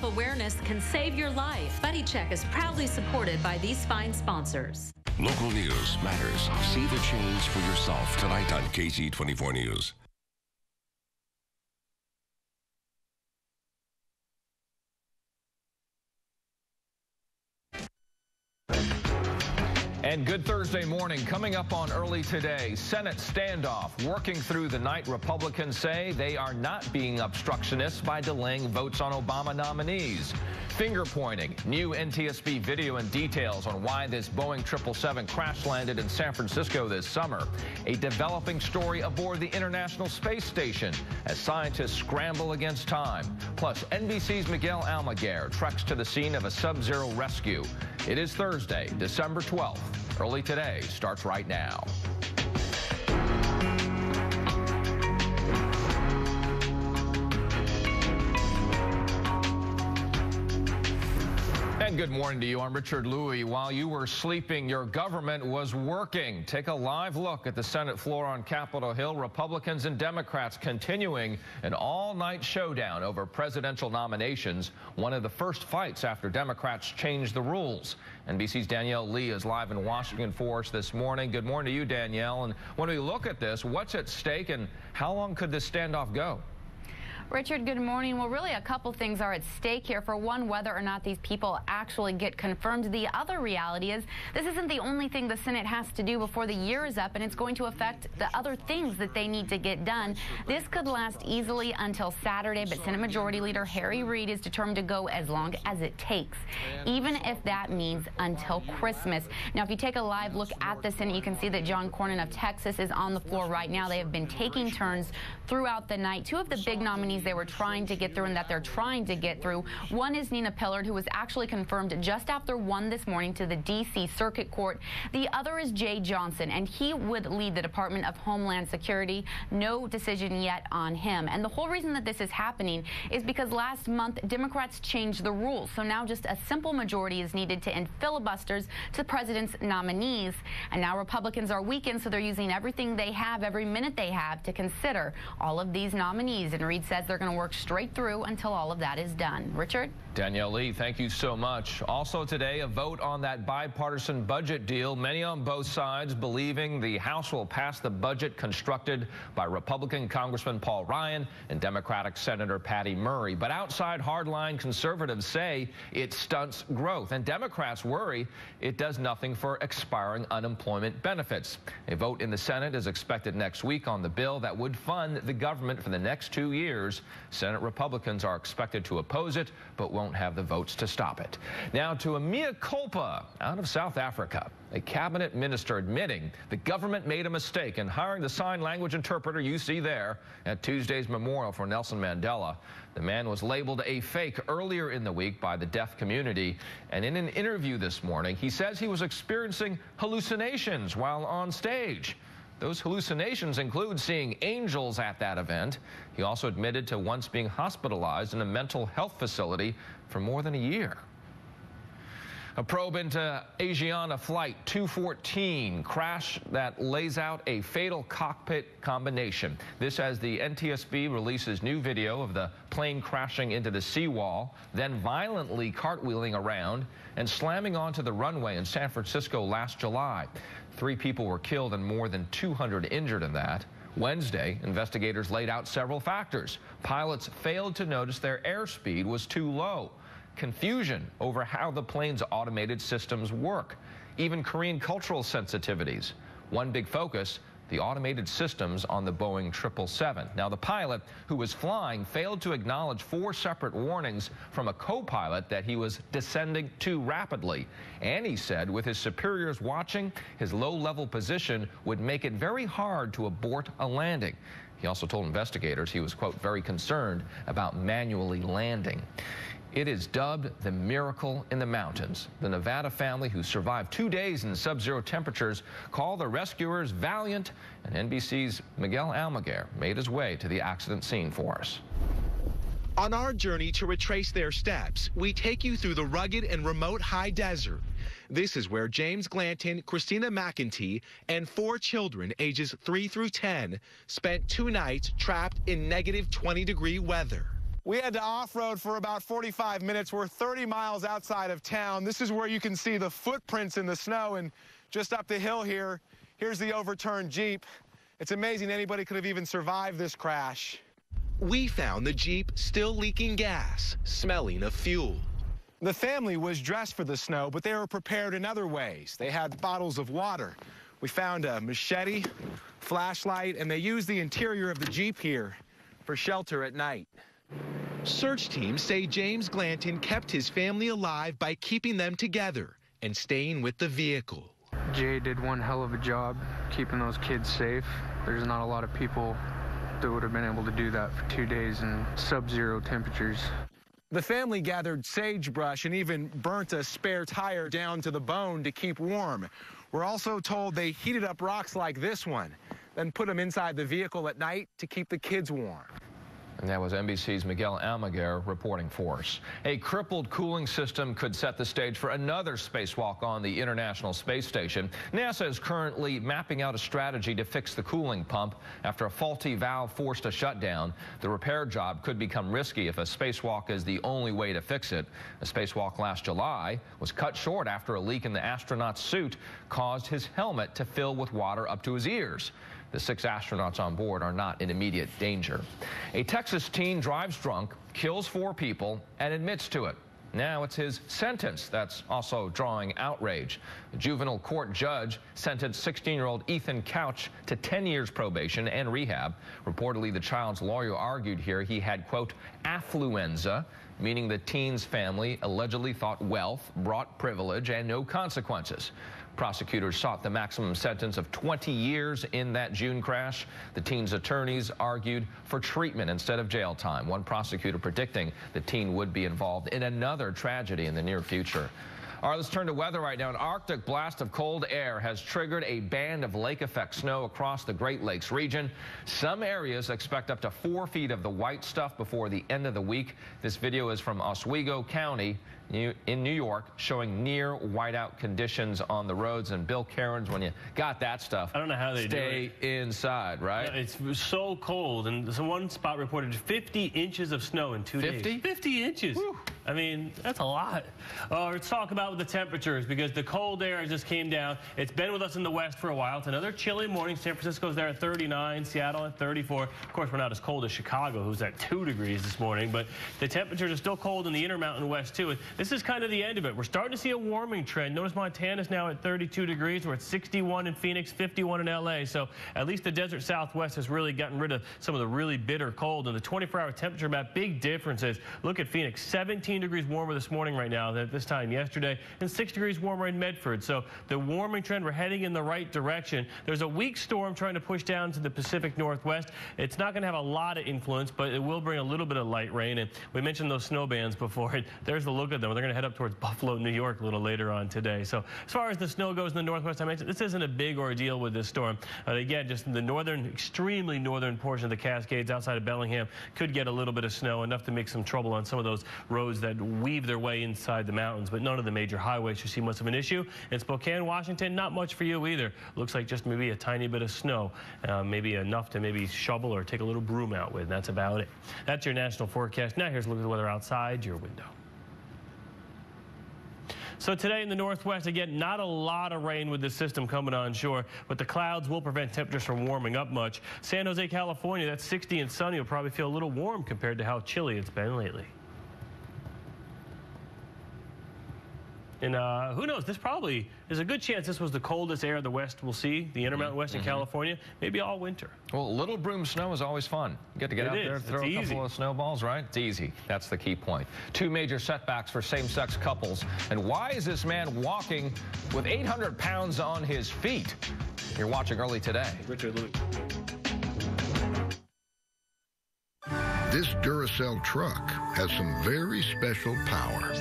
Self-awareness can save your life. Buddy Check is proudly supported by these fine sponsors. Local news matters. See the change for yourself tonight on KC24 News. And good Thursday morning. Coming up on Early Today, Senate standoff. Working through the night, Republicans say they are not being obstructionists by delaying votes on Obama nominees. Finger pointing, new NTSB video and details on why this Boeing 777 crash landed in San Francisco this summer. A developing story aboard the International Space Station as scientists scramble against time. Plus, NBC's Miguel Almaguer treks to the scene of a Sub-Zero rescue. It is Thursday, December 12th. Early Today starts right now. And good morning to you. I'm Richard Louie. While you were sleeping, your government was working. Take a live look at the Senate floor on Capitol Hill. Republicans and Democrats continuing an all-night showdown over presidential nominations, one of the first fights after Democrats changed the rules. NBC's Danielle Lee is live in Washington for us this morning. Good morning to you, Danielle. And when we look at this, what's at stake and how long could this standoff go? Richard, good morning. Well, really a couple things are at stake here. For one, whether or not these people actually get confirmed. The other reality is this isn't the only thing the Senate has to do before the year is up, and it's going to affect the other things that they need to get done. This could last easily until Saturday, but Senate Majority Leader Harry Reid is determined to go as long as it takes, even if that means until Christmas. Now, if you take a live look at the Senate, you can see that John Cornyn of Texas is on the floor right now. They have been taking turns throughout the night. Two of the big nominees they were trying to get through and that they're trying to get through. One is Nina Pillard, who was actually confirmed just after 1 this morning to the D.C. Circuit Court. The other is Jay Johnson, and he would lead the Department of Homeland Security. No decision yet on him. And the whole reason that this is happening is because last month Democrats changed the rules. So now just a simple majority is needed to end filibusters to the president's nominees. And now Republicans are weakened, so they're using everything they have, every minute they have, to consider all of these nominees. And Reid says they're going to work straight through until all of that is done. Richard? Danielle Lee, thank you so much. Also today, a vote on that bipartisan budget deal. Many on both sides believing the House will pass the budget constructed by Republican Congressman Paul Ryan and Democratic Senator Patty Murray. But outside hardline conservatives say it stunts growth, and Democrats worry it does nothing for expiring unemployment benefits. A vote in the Senate is expected next week on the bill that would fund the government for the next 2 years. Senate Republicans are expected to oppose it, but won't have the votes to stop it. Now to a mea culpa out of South Africa. A cabinet minister admitting the government made a mistake in hiring the sign language interpreter you see there at Tuesday's memorial for Nelson Mandela. The man was labeled a fake earlier in the week by the deaf community, and in an interview this morning, he says he was experiencing hallucinations while on stage. Those hallucinations include seeing angels at that event. He also admitted to once being hospitalized in a mental health facility for more than a year. A probe into Asiana Flight 214 crash that lays out a fatal cockpit combination. This as the NTSB releases new video of the plane crashing into the seawall, then violently cartwheeling around and slamming onto the runway in San Francisco last July. 3 people were killed and more than 200 injured in that. Wednesday, investigators laid out several factors. Pilots failed to notice their airspeed was too low. Confusion over how the plane's automated systems work. Even Korean cultural sensitivities. One big focus, the automated systems on the Boeing 777. Now, the pilot who was flying failed to acknowledge 4 separate warnings from a co-pilot that he was descending too rapidly. And he said with his superiors watching, his low-level position would make it very hard to abort a landing. He also told investigators he was, quote, very concerned about manually landing. It is dubbed the miracle in the mountains. The Nevada family who survived 2 days in sub-zero temperatures call the rescuers valiant, and NBC's Miguel Almaguer made his way to the accident scene for us. On our journey to retrace their steps, we take you through the rugged and remote high desert. This is where James Glanton, Christina McEntee, and 4 children ages 3 through 10 spent 2 nights trapped in negative 20-degree weather. We had to off-road for about 45 minutes. We're 30 miles outside of town. This is where you can see the footprints in the snow, and just up the hill here, here's the overturned Jeep. It's amazing anybody could have even survived this crash. We found the Jeep still leaking gas, smelling of fuel. The family was dressed for the snow, but they were prepared in other ways. They had bottles of water. We found a machete, flashlight, and they used the interior of the Jeep here for shelter at night. Search teams say James Glanton kept his family alive by keeping them together and staying with the vehicle. Jay did one hell of a job keeping those kids safe. There's not a lot of people that would have been able to do that for 2 days in sub-zero temperatures. The family gathered sagebrush and even burnt a spare tire down to the bone to keep warm. We're also told they heated up rocks like this one, then put them inside the vehicle at night to keep the kids warm. And that was NBC's Miguel Almaguer reporting for us. A crippled cooling system could set the stage for another spacewalk on the International Space Station. NASA is currently mapping out a strategy to fix the cooling pump after a faulty valve forced a shutdown. The repair job could become risky if a spacewalk is the only way to fix it. A spacewalk last July was cut short after a leak in the astronaut's suit caused his helmet to fill with water up to his ears. The 6 astronauts on board are not in immediate danger. A Texas teen drives drunk, kills 4 people, and admits to it. Now it's his sentence that's also drawing outrage. A juvenile court judge sentenced 16-year-old Ethan Couch to 10 years probation and rehab. Reportedly, the child's lawyer argued here he had, quote, affluenza, meaning the teen's family allegedly thought wealth brought privilege and no consequences. Prosecutors sought the maximum sentence of 20 years in that June crash. The teen's attorneys argued for treatment instead of jail time. One prosecutor predicting the teen would be involved in another tragedy in the near future. All right, let's turn to weather right now. An Arctic blast of cold air has triggered a band of lake-effect snow across the Great Lakes region. Some areas expect up to 4 feet of the white stuff before the end of the week. This video is from Oswego County in New York, showing near whiteout conditions on the roads. And Bill Cairns, when you got that stuff, I don't know how they stay inside, right? Yeah, it's so cold, and so one spot reported 50 inches of snow in 2 days. 50 inches. Whew. I mean, that's a lot. Let's talk about the temperatures, because the cold air just came down. It's been with us in the west for a while. It's another chilly morning. San Francisco's there at 39, Seattle at 34. Of course, we're not as cold as Chicago, who's at 2 degrees this morning, but the temperatures are still cold in the Intermountain West, too. And this is kind of the end of it. We're starting to see a warming trend. Notice Montana's now at 32 degrees. We're at 61 in Phoenix, 51 in L.A. So at least the desert Southwest has really gotten rid of some of the really bitter cold. And the 24-hour temperature map, big differences. Look at Phoenix, 17 degrees warmer this morning right now than at this time yesterday, and 6 degrees warmer in Medford. So the warming trend, we're heading in the right direction. There's a weak storm trying to push down to the Pacific Northwest. It's not going to have a lot of influence, but it will bring a little bit of light rain. And we mentioned those snow bands before. There's the look of them. They're going to head up towards Buffalo, New York a little later on today. So as far as the snow goes in the Northwest, I mentioned this isn't a big ordeal with this storm. Again, just in the northern, extremely northern portion of the Cascades outside of Bellingham could get a little bit of snow, enough to make some trouble on some of those roads that weave their way inside the mountains, but none of the major highways should see much of an issue. In Spokane, Washington, not much for you either. Looks like just maybe a tiny bit of snow, maybe enough to maybe shovel or take a little broom out with. That's about it. That's your national forecast. Now here's a look at the weather outside your window. So today in the Northwest, again, not a lot of rain with this system coming on shore, but the clouds will prevent temperatures from warming up much. San Jose, California, that's 60 and sunny. Will probably feel a little warm compared to how chilly it's been lately. And who knows, this probably is a good chance this was the coldest air the West will see, the Intermountain West in California, maybe all winter. Well, little broom snow is always fun. You get to get out there, throw a couple of snowballs, right? It's easy. That's the key point. 2 major setbacks for same-sex couples. And why is this man walking with 800 pounds on his feet? You're watching Early Today. Richard Luke. This Duracell truck has some very special power.